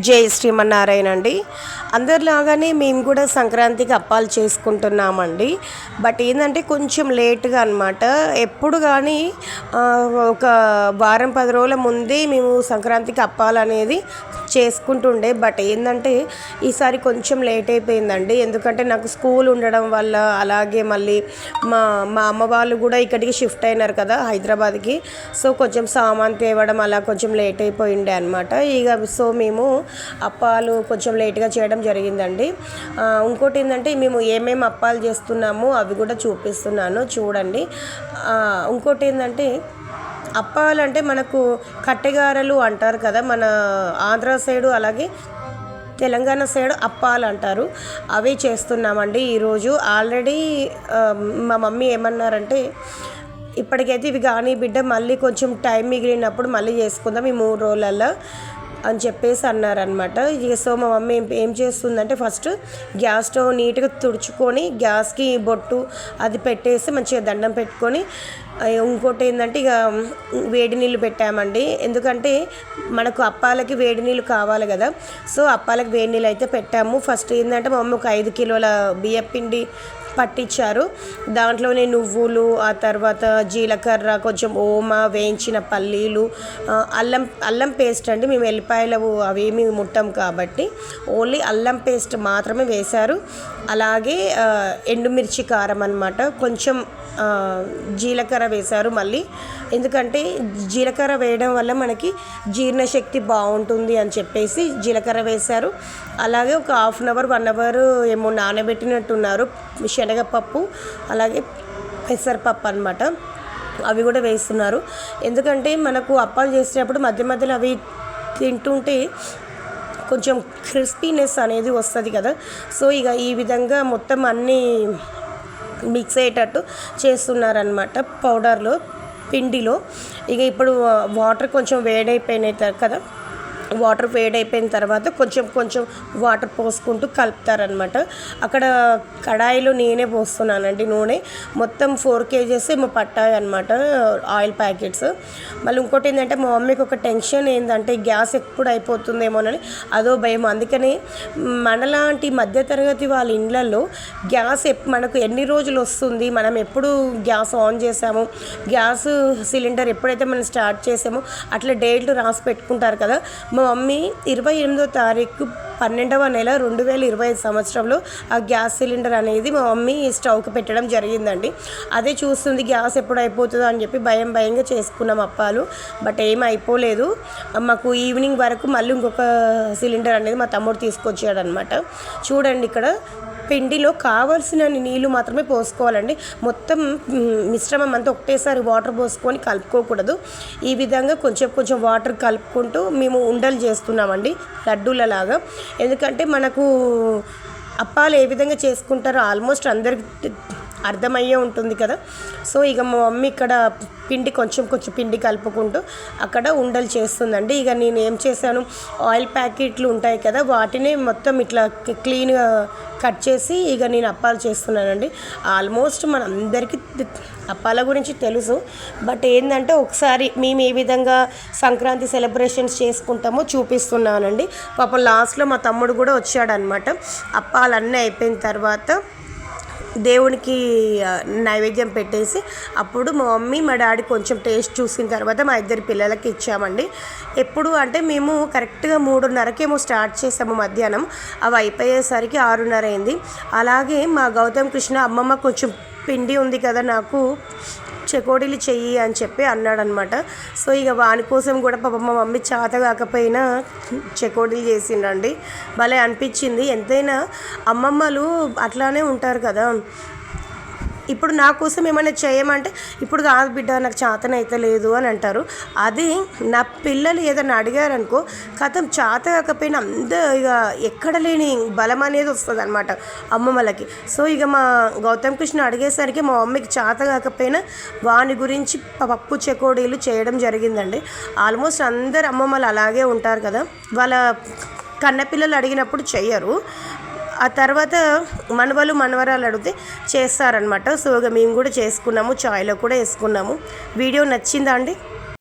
జై శ్రీమన్నారాయణ అండి. అందరిలాగానే మేము కూడా సంక్రాంతికి అప్పాలు చేసుకుంటున్నామండి. బట్ ఏంటంటే కొంచెం లేట్గా అనమాట. ఎప్పుడు కానీ ఒక వారం 10 రోజుల ముందే మేము సంక్రాంతికి అప్పాలు అనేది చేసుకుంటుండే. బట్ ఏంటంటే ఈసారి కొంచెం లేట్ అయిపోయిందండి. ఎందుకంటే నాకు స్కూల్ ఉండడం వల్ల, అలాగే మళ్ళీ మా మా అమ్మ వాళ్ళు కూడా ఇక్కడికి షిఫ్ట్ అయినారు కదా హైదరాబాద్కి. సో కొంచెం సామాన్ తేవడం అలా కొంచెం లేట్ అయిపోయిండే అనమాట. సో మేము అప్పాలు కొంచెం లేట్గా చేయడం జరిగిందండి. ఇంకోటి ఏంటంటే మేము ఏమేమి అప్పాలు చేస్తున్నామో అవి కూడా చూపిస్తున్నాను చూడండి. ఇంకోటి ఏంటంటే అప్పాలు అంటే మనకు కట్టెగారలు అంటారు కదా మన ఆంధ్ర సైడు, అలాగే తెలంగాణ సైడ్ అప్పాలు అంటారు. అవి చేస్తున్నామండి ఈరోజు. ఆల్రెడీ మా మమ్మీ ఏమన్నారంటే, ఇప్పటికైతే ఇవి కానీ బిడ్డ, మళ్ళీ కొంచెం టైం మిగిలినప్పుడు మళ్ళీ చేసుకుందాం ఈ 3 రోజులల్లో అని చెప్పేసి అన్నారనమాట. సో మా మమ్మీ ఏం చేస్తుందంటే, ఫస్ట్ గ్యాస్ స్టవ్ నీట్గా తుడుచుకొని గ్యాస్కి బొట్టు అది పెట్టేసి మంచిగా దండం పెట్టుకొని, ఇంకోటి ఏంటంటే ఇక వేడి నీళ్ళు పెట్టామండి. ఎందుకంటే మనకు అప్పాలకి వేడి నీళ్ళు కావాలి కదా. సో అప్పాలకి వేడి నీళ్ళు అయితే పెట్టాము. ఫస్ట్ ఏంటంటే మా మమ్మీ ఒక 5 కిలోల బియ్యపిండి పట్టించారు. దాంట్లోనే నువ్వులు, ఆ తర్వాత జీలకర్ర, కొంచెం ఓమ, వేయించిన పల్లీలు, అల్లం పేస్ట్ అండి. మేము ఎల్లిపాయలు అవేమి ముట్టాం కాబట్టి ఓన్లీ అల్లం పేస్ట్ మాత్రమే వేశారు. అలాగే ఎండుమిర్చి కారం అన్నమాట. కొంచెం జీలకర్ర వేశారు మళ్ళీ. ఎందుకంటే జీలకర్ర వేయడం వల్ల మనకి జీర్ణశక్తి బాగుంటుంది అని చెప్పేసి జీలకర్ర వేశారు. అలాగే ఒక 1/2 అవర్ 1 అవర్ ఏమో నానబెట్టినట్టున్నారు శనగపప్పు, అలాగే పెసరపప్పు అనమాట. అవి కూడా వేస్తున్నారు. ఎందుకంటే మనకు అప్పాలు చేసేటప్పుడు మధ్య మధ్యలో అవి తింటుంటే కొంచెం క్రిస్పీనెస్ అనేది వస్తుంది కదా. సో ఇక ఈ విధంగా మొత్తం అన్నీ మిక్స్ అయ్యేటట్టు చేస్తున్నారనమాట పౌడర్లో, పిండిలో. ఇక ఇప్పుడు వాటర్ కొంచెం వేడైపోయినాయి కదా. వాటర్ వేడైపోయిన తర్వాత కొంచెం కొంచెం వాటర్ పోసుకుంటూ కలుపుతారనమాట. అక్కడ కడాయిలో నేనే పోస్తున్నానండి నూనె. మొత్తం 4 kgs ఏమో పట్టాయి అనమాట ఆయిల్ ప్యాకెట్స్. మళ్ళీ ఇంకోటి ఏంటంటే మా మమ్మీకి ఒక టెన్షన్ ఏంటంటే గ్యాస్ ఎప్పుడు అయిపోతుందేమోనని అదో భయం. అందుకని మనలాంటి మధ్యతరగతి వాళ్ళ ఇళ్ళల్లో గ్యాస్ మనకు ఎన్ని రోజులు వస్తుంది, మనం ఎప్పుడు గ్యాస్ ఆన్ చేసాము, గ్యాస్ సిలిండర్ ఎప్పుడైతే మనం స్టార్ట్ చేసామో అట్లా డేట్లు రాసి పెట్టుకుంటారు కదా. మా మమ్మీ 28వ తారీఖు 12వ నెల 2025 సంవత్సరంలో ఆ గ్యాస్ సిలిండర్ అనేది మా మమ్మీ స్టవ్కి పెట్టడం జరిగిందండి. అదే చూస్తుంది గ్యాస్ ఎప్పుడు అయిపోతుందో అని చెప్పి భయంగా చేసుకున్నాం అప్పాలు. బట్ ఏం అయిపోలేదు. మాకు ఈవినింగ్ వరకు మళ్ళీ ఇంకొక సిలిండర్ అనేది మా తమ్ముడు తీసుకొచ్చాడు అనమాట. చూడండి ఇక్కడ పిండిలో కావాల్సిన నీళ్ళు మాత్రమే పోసుకోవాలండి. మొత్తం మిశ్రమం అంతా ఒకటేసారి వాటర్ పోసుకొని కలుపుకోకూడదు. ఈ విధంగా కొంచెం కొంచెం వాటర్ కలుపుకుంటూ మేము ఉండలు చేస్తున్నామండి లడ్డూలలాగా. ఎందుకంటే మనకు అప్పాలు ఏ విధంగా చేసుకుంటారో ఆల్మోస్ట్ అందరికి అర్థమయ్యే ఉంటుంది కదా. సో ఇక మా మమ్మీ ఇక్కడ కొంచెం పిండి కలుపుకుంటూ అక్కడ ఉండలు చేస్తుందండి. ఇక నేను ఏం చేశాను, ఆయిల్ ప్యాకెట్లు ఉంటాయి కదా వాటిని మొత్తం ఇట్లా క్లీన్గా కట్ చేసి ఇక నేను అప్పాలు చేస్తున్నానండి. ఆల్మోస్ట్ మన అందరికీ అప్పాల గురించి తెలుసు. బట్ ఏంటంటే ఒకసారి మేము ఏ విధంగా సంక్రాంతి సెలబ్రేషన్స్ చేసుకుంటామో చూపిస్తున్నానండి. పాపం లాస్ట్లో మా తమ్ముడు కూడా వచ్చాడనమాట. అప్పాలన్నీ అయిపోయిన తర్వాత దేవునికి నైవేద్యం పెట్టేసి అప్పుడు మా మమ్మీ మా డాడీ కొంచెం టేస్ట్ చూసిన తర్వాత మా 2 పిల్లలకి ఇచ్చామండి. ఎప్పుడు అంటే మేము కరెక్ట్గా 3:30కేమో స్టార్ట్ చేసాము మధ్యాహ్నం. అవి అయిపోయేసరికి 6:30 అయింది. అలాగే మా గౌతమ్ కృష్ణ అమ్మమ్మ కొంచెం పిండి ఉంది కదా నాకు చెకోడీలు చెయ్యి అని చెప్పి అన్నాడనమాట. సో ఇక వాని కోసం కూడా పాపం మా మమ్మీ చేత కాకపోయినా చెకోడీలు చేసిండండి. భలే అనిపించింది. ఎంతైనా అమ్మమ్మలు అట్లానే ఉంటారు కదా. ఇప్పుడు నా కోసం ఏమైనా చేయమంటే, ఇప్పుడు కాదు బిడ్డ నాకు చేతన అయితే లేదు అని అంటారు. అది నా పిల్లలు ఏదైనా అడిగారనుకో, కథం చేత కాకపోయినా ఇక ఎక్కడ లేని బలం అనేది వస్తుంది అనమాట అమ్మమ్మలకి. సో ఇక మా గౌతమ్ కృష్ణ అడిగేసరికి మా మమ్మీకి చేత కాకపోయినా వాని గురించి పప్పు చెకోడీలు చేయడం జరిగిందండి. ఆల్మోస్ట్ అందరు అమ్మమ్మలు అలాగే ఉంటారు కదా. వాళ్ళ కన్నపిల్లలు అడిగినప్పుడు చెయ్యరు. ఆ తర్వాత మనవరాలు అడిగితే చేస్తారనమాట. సో మేము కూడా చేసుకున్నాము, చాయ్లో కూడా వేసుకున్నాము. వీడియో నచ్చిందా అండి?